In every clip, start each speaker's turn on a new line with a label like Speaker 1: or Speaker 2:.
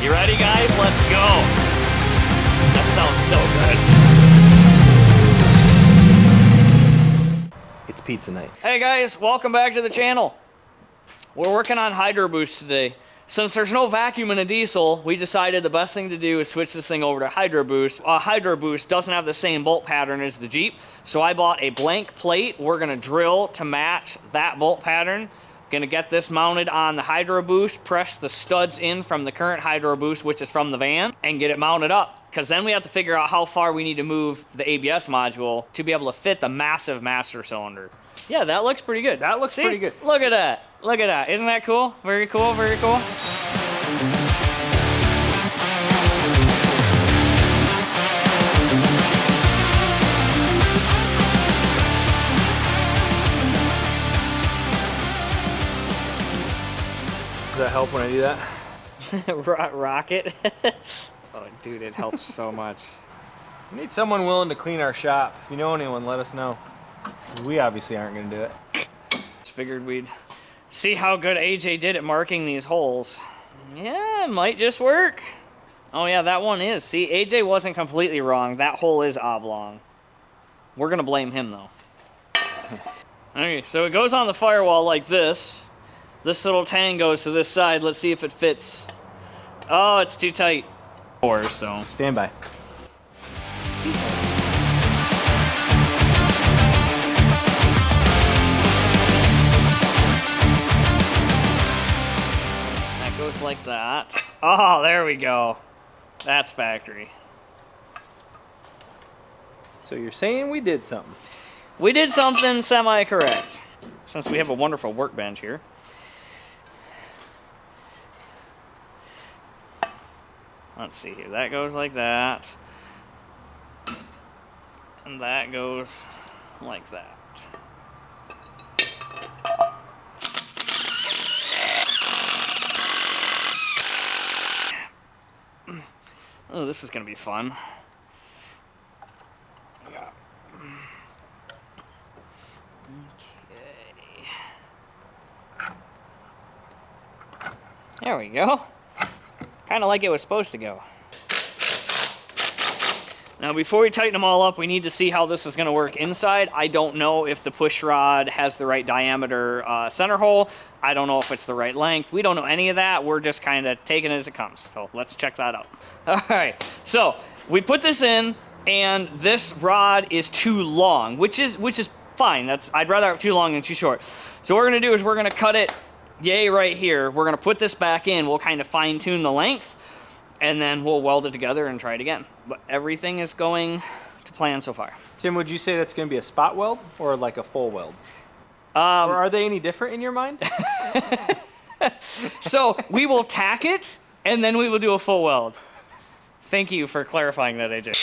Speaker 1: You ready, guys? Let's go. That sounds so good.
Speaker 2: It's pizza night.
Speaker 1: Hey guys, welcome back to the channel. We're working on hydroboost today. Since there's no vacuum in a diesel, we decided the best thing to do is switch this thing over to hydroboost. Hydroboost doesn't have the same bolt pattern as the Jeep, so I bought a blank plate. We're gonna drill to match that bolt pattern. Gonna get this mounted on the hydroboost, press the studs in from the current hydroboost, which is from the van, and get it mounted up. Because then we have to figure out how far we need to move the ABS module to be able to fit the massive master cylinder. Yeah, that looks pretty good.
Speaker 2: That looks pretty good.
Speaker 1: Look at that. Look at that. Isn't that cool? Very cool, very cool.
Speaker 2: Does that help when I do that?
Speaker 1: Rocket. Oh, dude, it helps so much.
Speaker 2: We need someone willing to clean our shop. If you know anyone, let us know. We obviously aren't going to do it.
Speaker 1: Just figured we'd see how good AJ did at marking these holes. Yeah, it might just work. Oh yeah, that one is. See, AJ wasn't completely wrong. That hole is oblong. We're going to blame him, though. Okay, so it goes on the firewall like this. This little tang goes to this side. Let's see if it fits. Oh, it's too tight. So
Speaker 2: stand by.
Speaker 1: That goes like that. Oh, there we go. That's factory.
Speaker 2: So you're saying we did something?
Speaker 1: We did something semi-correct, since we have a wonderful workbench here. Let's see here. That goes like that. And that goes like that. Oh, this is going to be fun. Okay. There we go. Kind of like it was supposed to go. Now, before we tighten them all up, we need to see how this is going to work inside. I don't know if the push rod has the right diameter center hole. I don't know if it's the right length. We don't know any of that. We're just kind of taking it as it comes. So let's check that out. All right. So we put this in, and this rod is too long, which is fine. I'd rather have too long than too short. So what we're going to do is we're going to cut it right here. We're going to put this back in. We'll kind of fine tune the length, and then we'll weld it together and try it again. But everything is going to plan so far.
Speaker 2: Tim, would you say that's going to be a spot weld or like a full weld? Or are they any different in your mind?
Speaker 1: So we will tack it, and then we will do a full weld. Thank you for clarifying that, AJ.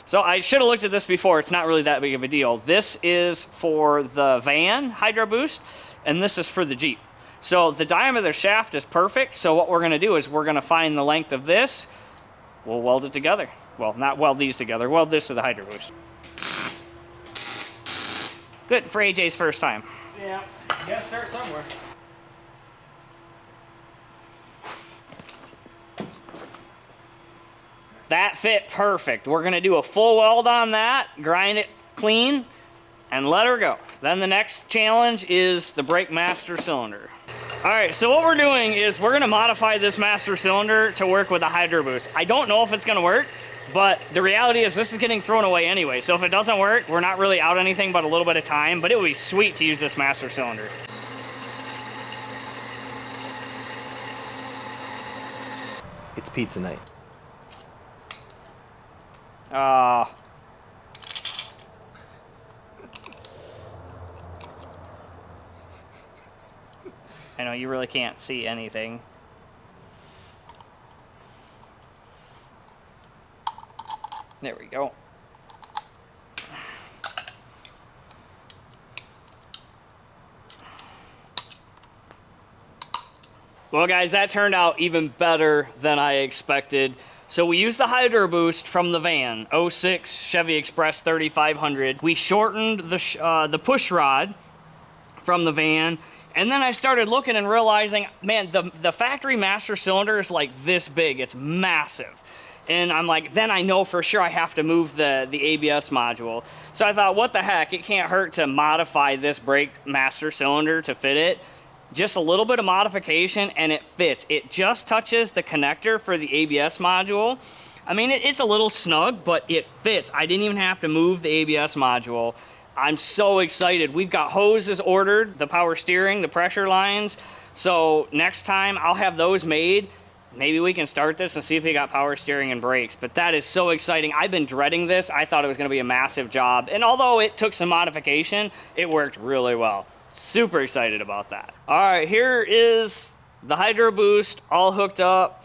Speaker 1: So I should have looked at this before. It's not really that big of a deal. This is for the van hydroboost, and this is for the Jeep. So the diameter of the shaft is perfect. So what we're going to do is we're going to find the length of this. We'll weld it together. Well, not weld these together. Weld this to the hydroboost. Good for AJ's first time.
Speaker 2: Yeah, you gotta start somewhere.
Speaker 1: That fit perfect. We're going to do a full weld on that, grind it clean, and let her go. Then the next challenge is the brake master cylinder. All right, so what we're doing is we're gonna modify this master cylinder to work with a hydroboost. I don't know if it's gonna work, but the reality is this is getting thrown away anyway. So if it doesn't work, we're not really out anything but a little bit of time, but it would be sweet to use this master cylinder.
Speaker 2: It's pizza night.
Speaker 1: I know you really can't see anything. There we go. Well, guys, that turned out even better than I expected. So we used the hydroboost from the van, 06 Chevy Express 3500. We shortened the push rod from the van, And then I started looking and realizing, man, the factory master cylinder is like this big. It's massive. And I'm like, then I know for sure I have to move the ABS module. So I thought, what the heck? It can't hurt to modify this brake master cylinder to fit it. Just a little bit of modification and it fits. It just touches the connector for the ABS module. I mean, it's a little snug, but it fits. I didn't even have to move the ABS module. I'm so excited. We've got hoses ordered, the power steering, the pressure lines. So next time I'll have those made. Maybe we can start this and see if we got power steering and brakes. But that is so exciting. I've been dreading this. I thought it was going to be a massive job. And although it took some modification, it worked really well. Super excited about that. All right, here is the hydroboost all hooked up.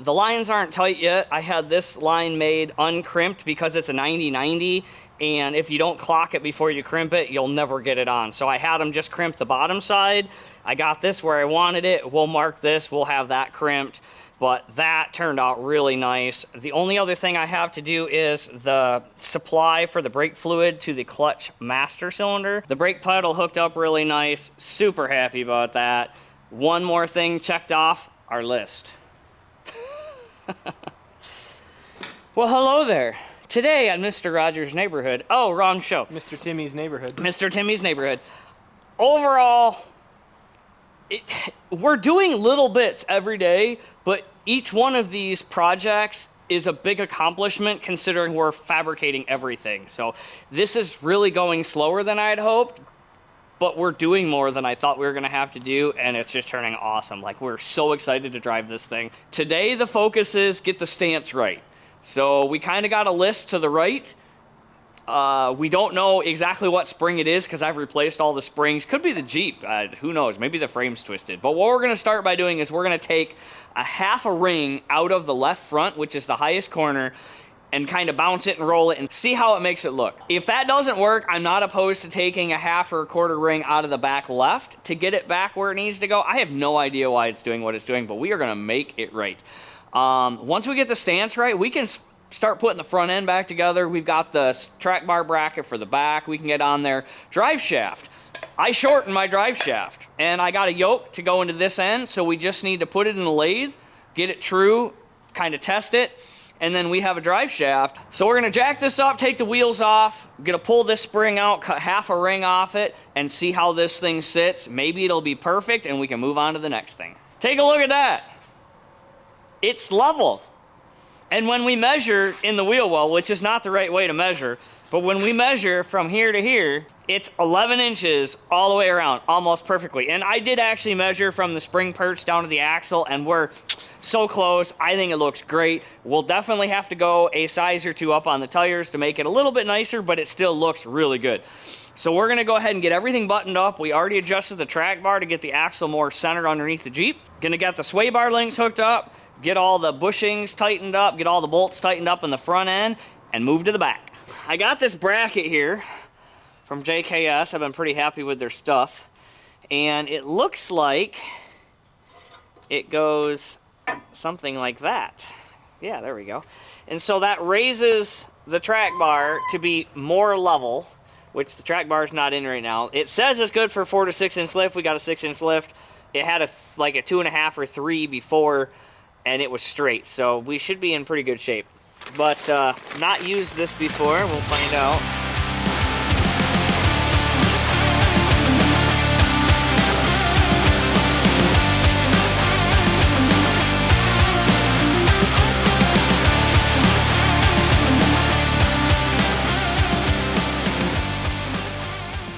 Speaker 1: The lines aren't tight yet. I had this line made uncrimped because it's a 90-90. And if you don't clock it before you crimp it, you'll never get it on. So I had them just crimp the bottom side. I got this where I wanted it. We'll mark this. We'll have that crimped. But that turned out really nice. The only other thing I have to do is the supply for the brake fluid to the clutch master cylinder. The brake pedal hooked up really nice. Super happy about that. One more thing checked off our list. Well, hello there. Today at Mr. Rogers' Neighborhood. Oh, wrong show.
Speaker 2: Mr. Timmy's Neighborhood.
Speaker 1: Mr. Timmy's Neighborhood. Overall, we're doing little bits every day, but each one of these projects is a big accomplishment considering we're fabricating everything. So this is really going slower than I had hoped, but we're doing more than I thought we were going to have to do, and it's just turning awesome. Like, we're so excited to drive this thing. Today, the focus is get the stance right. So we kind of got a list to the right. We don't know exactly what spring it is because I've replaced all the springs. Could be the Jeep. Who knows? Maybe the frame's twisted. But what we're going to start by doing is we're going to take a half a ring out of the left front, which is the highest corner, and kind of bounce it and roll it and see how it makes it look. If that doesn't work, I'm not opposed to taking a half or a quarter ring out of the back left to get it back where it needs to go. I have no idea why it's doing what it's doing, but we are going to make it right. Once we get the stance right, we can start putting the front end back together. We've got the track bar bracket for the back. We can get on there. Drive shaft. I shortened my drive shaft, and I got a yoke to go into this end, so we just need to put it in the lathe, get it true, kind of test it, and then we have a drive shaft. So we're going to jack this up, take the wheels off, going to pull this spring out, cut half a ring off it, and see how this thing sits. Maybe it'll be perfect, and we can move on to the next thing. Take a look at that. It's level. And when we measure in the wheel well, which is not the right way to measure, but when we measure from here to here, it's 11 inches all the way around, almost perfectly. And I did actually measure from the spring perch down to the axle, and we're so close. I think it looks great. We'll definitely have to go a size or two up on the tires to make it a little bit nicer, but it still looks really good. So we're going to go ahead and get everything buttoned up. We already adjusted the track bar to get the axle more centered underneath the Jeep. Going to get the sway bar links hooked up, get all the bushings tightened up, get all the bolts tightened up in the front end, and move to the back. I got this bracket here from JKS. I've been pretty happy with their stuff. And it looks like it goes something like that. Yeah, there we go. And so that raises the track bar to be more level, which the track bar is not in right now. It says it's good for 4 to 6 inch lift. We got a 6 inch lift. It had like a 2.5 or 3 before, and it was straight. So we should be in pretty good shape. But not used this before. We'll find out.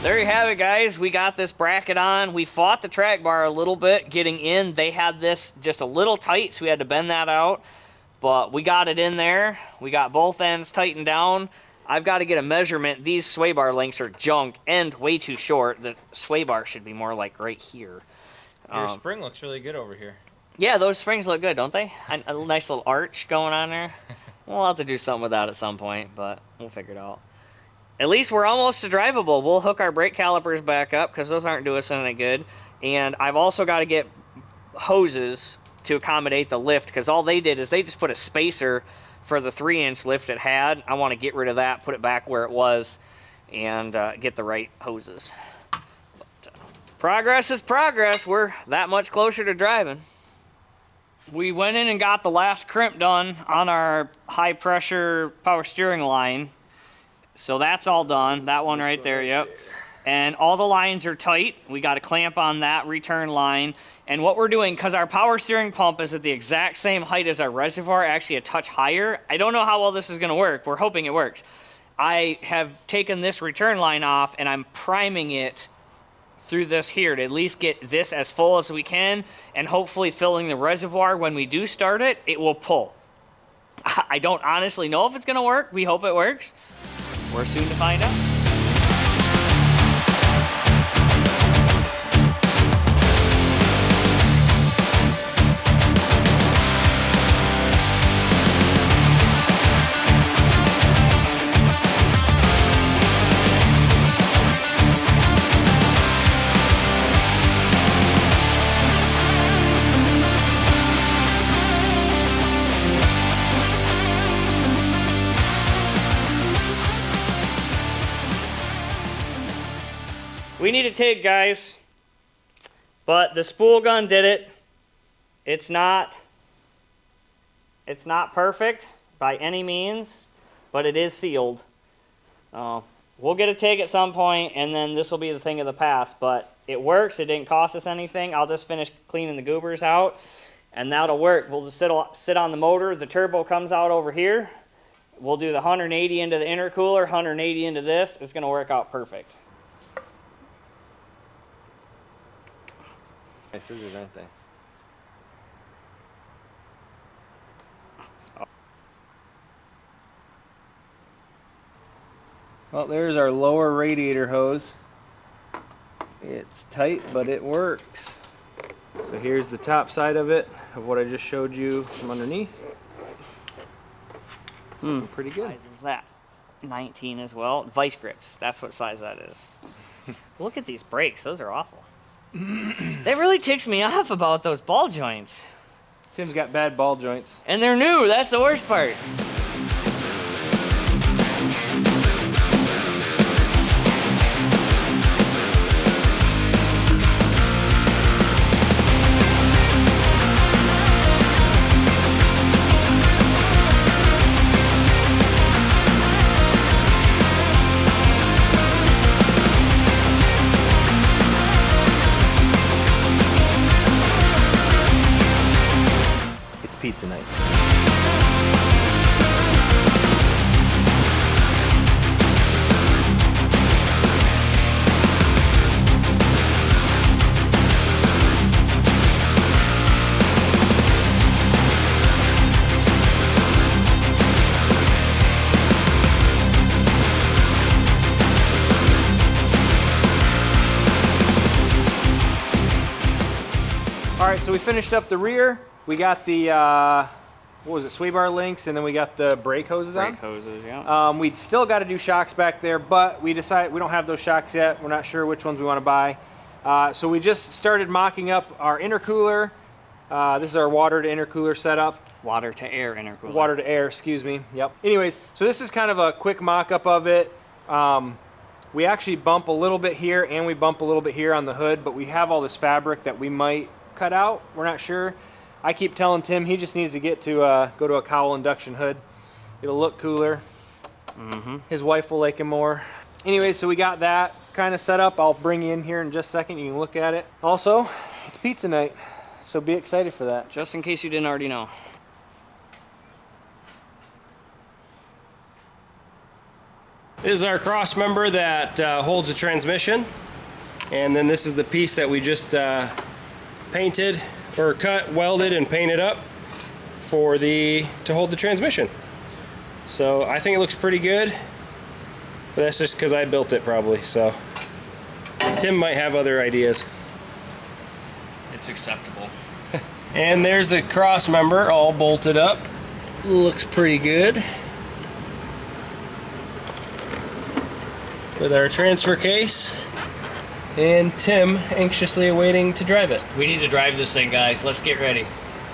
Speaker 1: There you have it, guys. We got this bracket on. We fought the track bar a little bit getting in. They had this just a little tight, so we had to bend that out. But we got it in there. We got both ends tightened down. I've got to get a measurement. These sway bar links are junk and way too short. The sway bar should be more like right here.
Speaker 2: Your spring looks really good over here.
Speaker 1: Yeah, those springs look good, don't they? A nice little arch going on there. We'll have to do something with that at some point, but we'll figure it out. At least we're almost to drivable. We'll hook our brake calipers back up because those aren't doing us any good. And I've also got to get hoses to accommodate the lift because all they did is they just put a spacer for the 3-inch lift it had. I want to get rid of that, put it back where it was, and get the right hoses. But, Progress is progress. We're that much closer to driving. We went in and got the last crimp done on our high pressure power steering line. So that's all done. That one right there, yep. And all the lines are tight. We got a clamp on that return line. And what we're doing, because our power steering pump is at the exact same height as our reservoir, actually a touch higher. I don't know how well this is gonna work. We're hoping it works. I have taken this return line off and I'm priming it through this here to at least get this as full as we can, and hopefully filling the reservoir when we do start it, it will pull. I don't honestly know if it's gonna work. We hope it works. We're soon to find out. We need a TIG, guys, but the spool gun did it. It's not perfect by any means, but it is sealed. We'll get a TIG at some point, and then this will be the thing of the past, but it works. It didn't cost us anything. I'll just finish cleaning the goobers out, and that'll work. We'll just sit on the motor. The turbo comes out over here. We'll do the 180 into the intercooler, 180 into this. It's going to work out perfect.
Speaker 2: Nice scissors, aren't they? Well, there's our lower radiator hose. It's tight, but it works. So here's the top side of it, of what I just showed you from underneath. Looking pretty good.
Speaker 1: What size is that? 19 as well. Vice grips. That's what size that is. Look at these brakes. Those are awful. That really ticks me off about those ball joints.
Speaker 2: Tim's got bad ball joints.
Speaker 1: And they're new. That's the worst part.
Speaker 2: Pizza night. All right, so we finished up the rear. We got the, what was it, sway bar links, and then we got the brake hoses on.
Speaker 1: Brake hoses, yeah.
Speaker 2: We still got to do shocks back there, but we decided we don't have those shocks yet. We're not sure which ones we want to buy. So we just started mocking up our intercooler. This is our water to intercooler setup.
Speaker 1: Water to air intercooler.
Speaker 2: Water to air, excuse me. Yep. Anyways, so this is kind of a quick mock-up of it. We actually bump a little bit here and we bump a little bit here on the hood, but we have all this fabric that we might cut out. We're not sure. I keep telling Tim he just needs to get to go to a cowl induction hood. It'll look cooler. His wife will like him more. Anyway, so we got that kind of set up. I'll bring you in here in just a second. You can look at it. Also, it's pizza night, so be excited for that.
Speaker 1: Just in case you didn't already know.
Speaker 3: This is our cross member that holds the transmission, and then this is the piece that we just painted or cut, welded, and painted up for to hold the transmission. So I think it looks pretty good, but that's just because I built it probably. So Tim might have other ideas.
Speaker 1: It's acceptable.
Speaker 3: And there's the cross member all bolted up. Looks pretty good. With our transfer case. And Tim anxiously awaiting to drive it.
Speaker 1: We need to drive this thing, guys. Let's get ready.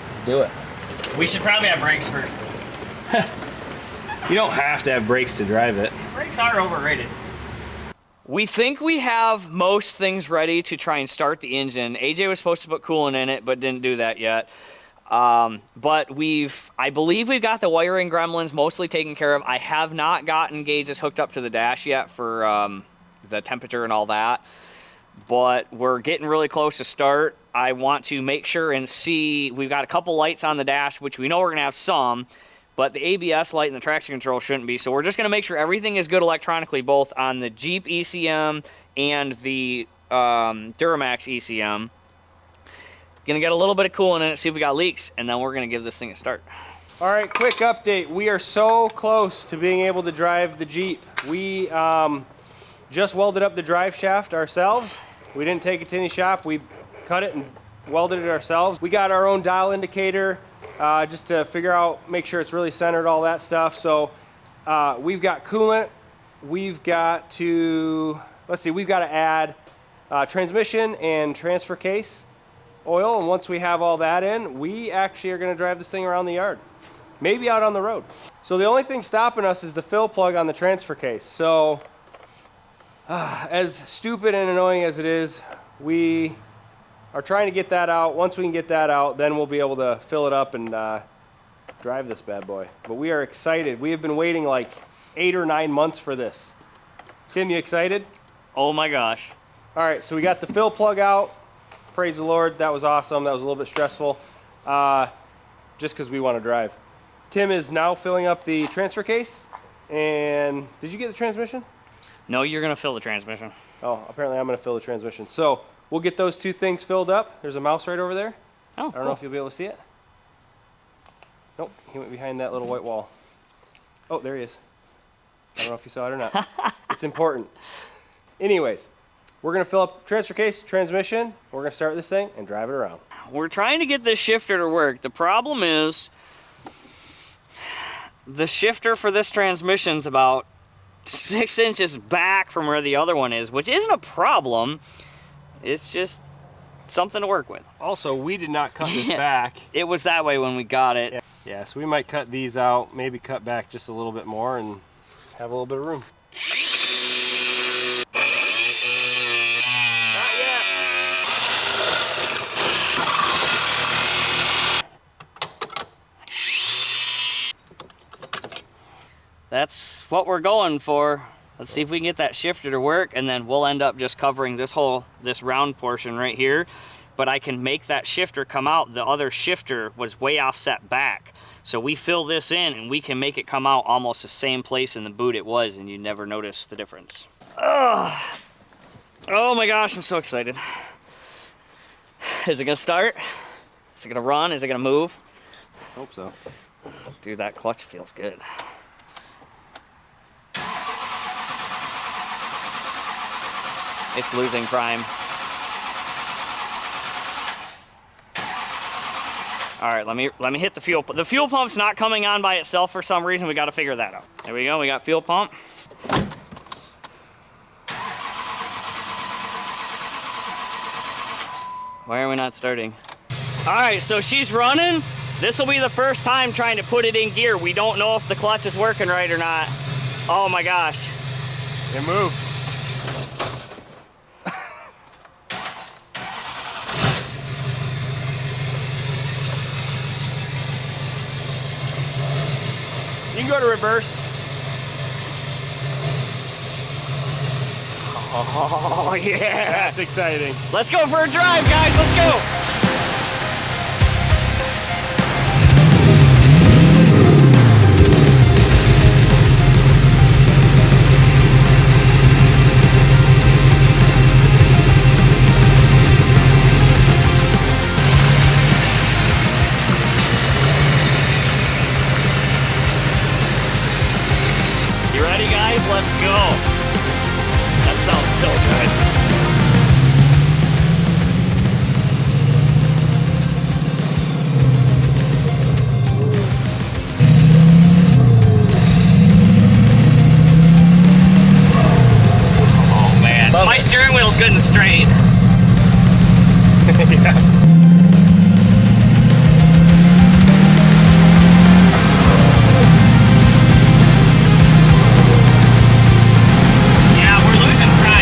Speaker 3: Let's do it.
Speaker 1: We should probably have brakes first.
Speaker 3: You don't have to have brakes to drive it.
Speaker 1: Brakes are overrated. We think we have most things ready to try and start the engine. AJ was supposed to put coolant in it, but didn't do that yet. But I believe we've got the wiring gremlins mostly taken care of. I have not gotten gauges hooked up to the dash yet for the temperature and all that. But we're getting really close to start. I want to make sure and see. We've got a couple lights on the dash, which we know we're going to have some. But the ABS light and the traction control shouldn't be. So we're just going to make sure everything is good electronically, both on the Jeep ECM and the Duramax ECM. Going to get a little bit of coolant in it, see if we got leaks, and then we're going to give this thing a start.
Speaker 2: All right, quick update. We are so close to being able to drive the Jeep. We just welded up the drive shaft ourselves. We didn't take it to any shop. We cut it and welded it ourselves. We got our own dial indicator. Just to figure out, make sure it's really centered, all that stuff. So we've got coolant. We've got to, we've got to add transmission and transfer case oil. And once we have all that in, we actually are going to drive this thing around the yard, maybe out on the road. So the only thing stopping us is the fill plug on the transfer case. So as stupid and annoying as it is, we are trying to get that out. Once we can get that out, then we'll be able to fill it up and drive this bad boy. But we are excited. We have been waiting like 8 or 9 months for this. Tim, you excited?
Speaker 1: Oh my gosh.
Speaker 2: All right, so we got the fill plug out. Praise the Lord, that was awesome. That was a little bit stressful, just because we want to drive. Tim is now filling up the transfer case. And did you get the transmission?
Speaker 1: No, you're going to fill the transmission.
Speaker 2: Oh, apparently I'm going to fill the transmission. So we'll get those two things filled up. There's a mouse right over there.
Speaker 1: Oh,
Speaker 2: I don't know if you'll be able to see it. Nope, he went behind that little white wall. Oh, there he is. I don't know if you saw it or not. It's important. Anyways, we're going to fill up transfer case, transmission. We're going to start this thing and drive it around.
Speaker 1: We're trying to get this shifter to work. The problem is the shifter for this transmission's about 6 inches back from where the other one is, which isn't a problem. It's just something to work with.
Speaker 2: Also, we did not cut this back.
Speaker 1: It was that way when we got it.
Speaker 2: Yeah, so we might cut these out, maybe cut back just a little bit more and have a little bit of room. Not yet.
Speaker 1: That's what we're going for. Let's see if we can get that shifter to work, and then we'll end up just covering this round portion right here. But I can make that shifter come out. The other shifter was way offset back. So we fill this in and we can make it come out almost the same place in the boot it was, and you never notice the difference. Ugh. Oh my gosh, I'm so excited. Is it gonna start? Is it gonna run? Is it gonna move?
Speaker 2: Let's hope so.
Speaker 1: Dude, that clutch feels good. It's losing prime. All right, let me hit the fuel. The fuel pump's not coming on by itself for some reason. We got to figure that out. There we go. We got fuel pump. Why are we not starting? All right, so she's running. This will be the first time trying to put it in gear. We don't know if the clutch is working right or not. Oh my gosh.
Speaker 2: It moved. You can go to reverse.
Speaker 1: Oh yeah.
Speaker 2: That's exciting.
Speaker 1: Let's go for a drive, guys. Let's go. You ready, guys? Let's go. That sounds so good. My steering wheel's good and straight.
Speaker 2: Yeah.
Speaker 1: Yeah, we're losing prime.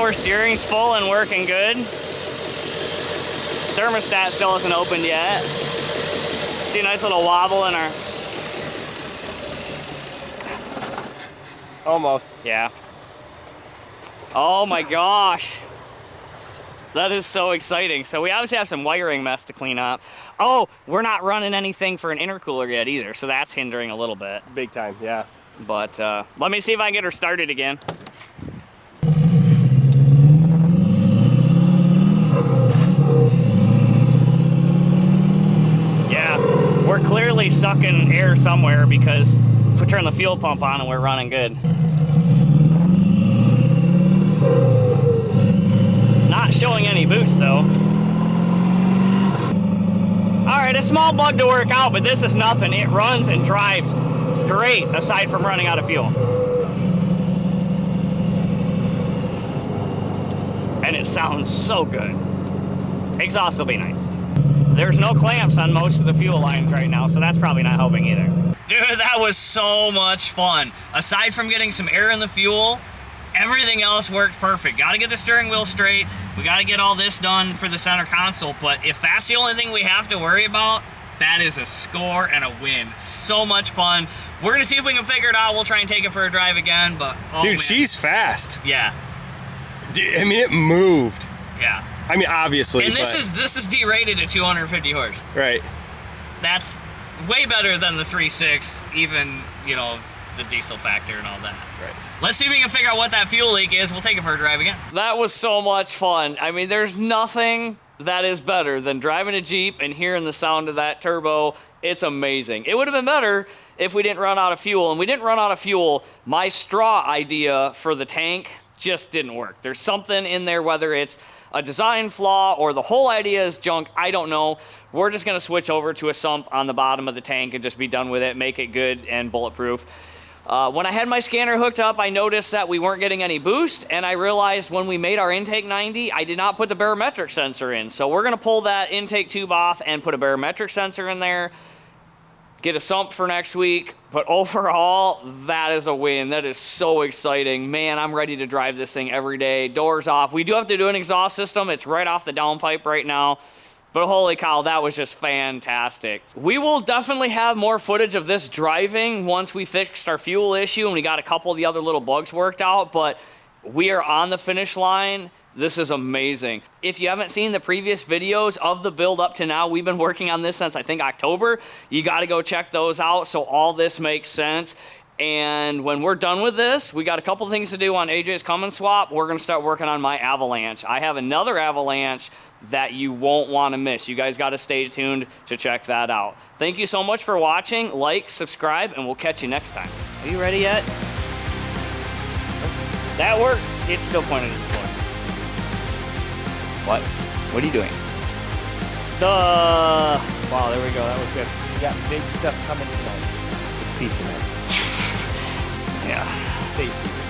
Speaker 1: power steering's full and working good. Thermostat still isn't opened yet. See a nice little wobble in our...
Speaker 2: Almost.
Speaker 1: Yeah. Oh my gosh. That is so exciting. So we obviously have some wiring mess to clean up. Oh, we're not running anything for an intercooler yet either, so that's hindering a little bit.
Speaker 2: Big time, yeah.
Speaker 1: But let me see if I can get her started again. Yeah, we're clearly sucking air somewhere because we turn the fuel pump on and we're running good. Not showing any boost though. All right, a small bug to work out, but this is nothing. It runs and drives great aside from running out of fuel. And it sounds so good. Exhaust will be nice. There's no clamps on most of the fuel lines right now, so that's probably not helping either. Dude, that was so much fun. Aside from getting some air in the fuel, everything else worked perfect. Got to get the steering wheel straight. We got to get all this done for the center console, but if that's the only thing we have to worry about, that is a score and a win. So much fun. We're going to see if we can figure it out. We'll try and take it for a drive again, but oh,
Speaker 3: Dude,
Speaker 1: man.
Speaker 3: she's fast.
Speaker 1: Yeah.
Speaker 3: Dude, I mean, it moved.
Speaker 1: Yeah.
Speaker 3: I mean, obviously.
Speaker 1: And this is derated at 250 horse.
Speaker 3: Right.
Speaker 1: That's way better than the 3.6, even, you know, the diesel factor and all that.
Speaker 3: Right.
Speaker 1: Let's see if we can figure out what that fuel leak is. We'll take it for a drive again. That was so much fun. I mean, there's nothing that is better than driving a Jeep and hearing the sound of that turbo. It's amazing. It would have been better if we didn't run out of fuel, and we didn't run out of fuel. My straw idea for the tank just didn't work. There's something in there, whether it's a design flaw or the whole idea is junk, I don't know. We're just gonna switch over to a sump on the bottom of the tank and just be done with it, make it good and bulletproof. When I had my scanner hooked up, I noticed that we weren't getting any boost, and I realized when we made our intake 90, I did not put the barometric sensor in. So we're gonna pull that intake tube off and put a barometric sensor in there, get a sump for next week. But overall, that is a win. That is so exciting. Man, I'm ready to drive this thing every day. Doors off. We do have to do an exhaust system. It's right off the downpipe right now. But holy cow, that was just fantastic. We will definitely have more footage of this driving once we fixed our fuel issue and we got a couple of the other little bugs worked out, but we are on the finish line. This is amazing. If you haven't seen the previous videos of the build up to now, we've been working on this since I think October. You gotta go check those out so all this makes sense. And when we're done with this, we got a couple things to do on AJ's Cummins swap. We're gonna start working on my Avalanche. I have another Avalanche that you won't wanna miss. You guys gotta stay tuned to check that out. Thank you so much for watching. Like, subscribe, and we'll catch you next time. Are you ready yet? That works. It's still pointed at the floor. What? What are you doing? Duh. Wow, there we go. That was good.
Speaker 2: We got big stuff coming tonight. It's pizza night.
Speaker 1: Yeah.
Speaker 2: Safety.